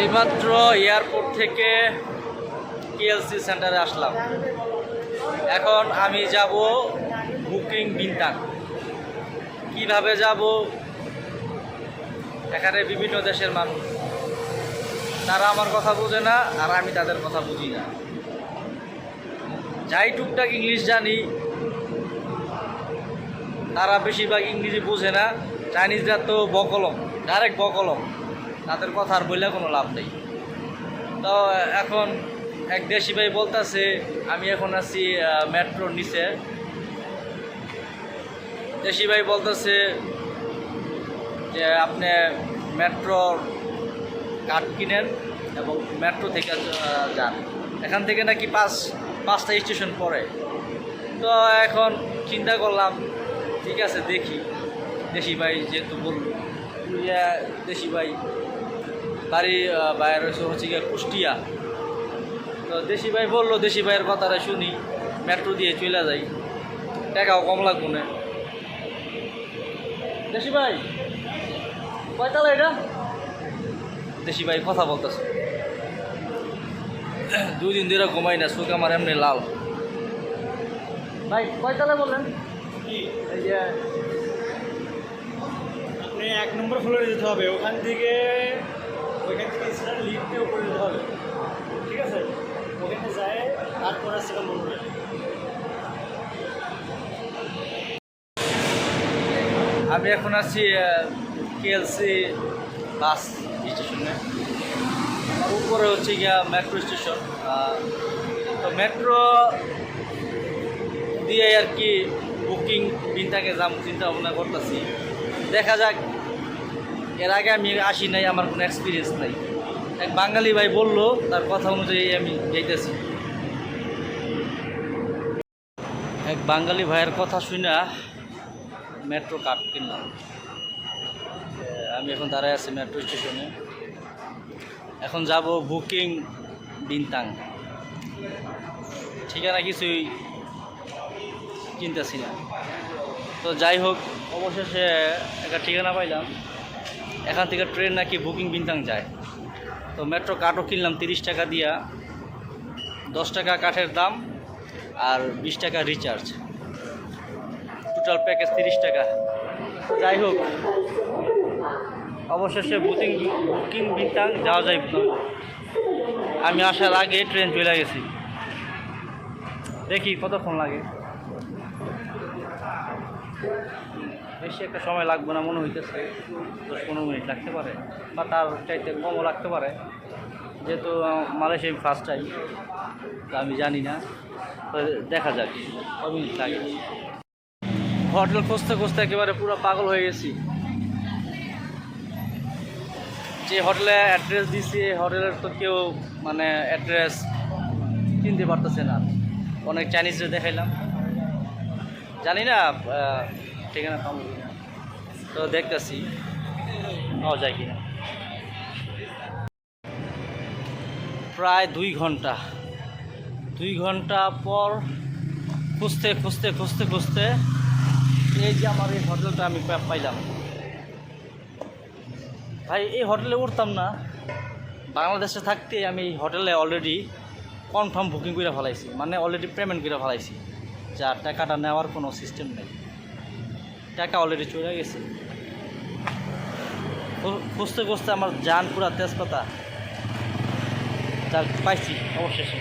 এইমাত্র এয়ারপোর্ট থেকে কেএলসি সেন্টারে আসলাম। এখন আমি যাব বুকিং বিনতাং। কিভাবে যাব? এখানে বিভিন্ন দেশের মানুষ, তারা আমার কথা বোঝে না আর আমি তাদের কথা বুঝি না। যাই টুকটাক ইংলিশ জানি, তারা বেশিরভাগ ইংরেজি বোঝে না। চাইনিজরা তো বকলম, ডাইরেক্ট বকলম, তাদের কথা আর বললে কোনো লাভ নেই। তো এখন এক দেশি ভাই বলতেছে, আমি এখন আছি মেট্রোর নিচে। দেশি ভাই বলতেছে যে আপনি মেট্রোর কার্ড কিনেন এবং মেট্রো থেকে যান। এখান থেকে নাকি পাঁচটা স্টেশন পড়ে। তো এখন চিন্তা করলাম, ঠিক আছে দেখি। দেশি ভাই যেহেতু বলল, দেশি ভাই বাড়ি বাইরে হচ্ছে গিয়ে কুষ্টিয়া। তো দেশি ভাই বললো, দেশি ভাইয়ের কথাটা শুনি, মেট্রো দিয়ে চলে যাই, টাকাও কম লাগবো না। দেশি ভাই কয়তালা এটা? দেশি ভাই কথা বলতেছে, 2 দিন ধরে ঘুমাই না, চোখ আমার এমনি লাল। ভাই কয়তালা বললেন? এই যে আপনি 1 নম্বর ফ্লোরে যেতে হবে, ওইখান থেকে লিফটে উপরে যেতে হবে, ঠিক আছে? ওখানে যায় তারপর আসছে মনে। আমি এখন আছি কেএলসি বাস স্টেশনে। উপরে হচ্ছে গিয়া মেট্রো স্টেশন। তো মেট্রো দিয়ে আর কি বুকিং বিনতাংয়ে যাম চিন্তা ভাবনা করতেছি। দেখা যাক, এর আগে আমি আসি নাই, আমার কোনো এক্সপিরিয়েন্স নাই। এক বাঙালি ভাই বলল, তার কথা অনুযায়ী আমি যাইতেছি। এক বাঙালি ভাইয়ের কথা শুনে মেট্রো কার্ড কিনলাম। আমি এখন দাঁড়ায় আছি মেট্রো স্টেশনে। এখন যাব বুকিং বিনতাং। ঠিকানা কিছুই চিনতেছি না। তো যাই হোক, অবশেষে একটা ঠিকানা পাইলাম। এখান থেকে ট্রেন নাকি বুকিং বিনতাং যায়। তো মেট্রো কার্ডও কিনলাম 30 টাকা দিয়া, 10 টাকা কাঠের দাম আর 20 টাকা রিচার্জ, টোটাল প্যাকেজ 30 টাকা। যাই হোক, অবশেষে বুকিং বিনতাং যাওয়া যায়। আমি আসার আগে ট্রেন চলে গেছি, দেখি কতক্ষণ লাগে। বেশি একটা সময় লাগবে না মনে হইতেছে, 10-15 মিনিট লাগতে পারে, বা তার চাইতে কমও লাগতে পারে, যেহেতু মালয়েশিয়া ফার্স্ট টাইম, তো আমি জানি না। তো দেখা যাক কত মিনিট লাগে। হোটেল খুঁজতে খুঁজতে একেবারে পুরো পাগল হয়ে গেছি। যে হোটেলে অ্যাড্রেস দিছি, এই হোটেলের তো কেউ মানে অ্যাড্রেস চিনতে পারতেছে না। অনেক চাইনিজে দেখাইলাম, জানি না ঠিকানা পাবো কিনা। তো দেখতেছি পাওয়া যায় কিনা। প্রায় 2 ঘন্টা পর খুঁজতে খুঁজতে খুঁজতে খুঁজতে এই যে আমার এই হোটেলটা আমি পাইলাম। ভাই এই হোটেলে উঠতাম না, বাংলাদেশে থাকতে আমি এই হোটেলে অলরেডি কনফার্ম বুকিং করে ফেলাইছি, মানে অলরেডি পেমেন্ট করে ফেলাইছি, যা টাকাটা নেওয়ার কোনো সিস্টেম নেই, টাকা অলরেডি চলে গেছে। খুঁজতে খুঁজতে আমার জান পুরা তেজপাতা, যা পাইছি অবশেষে।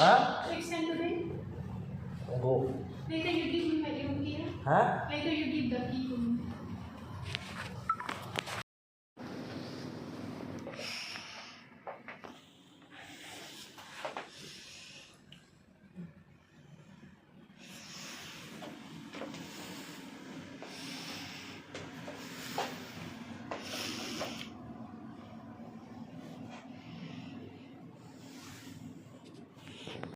হ্যাঁ Later you give me my room here. হ্যাঁ Later you give the key to me.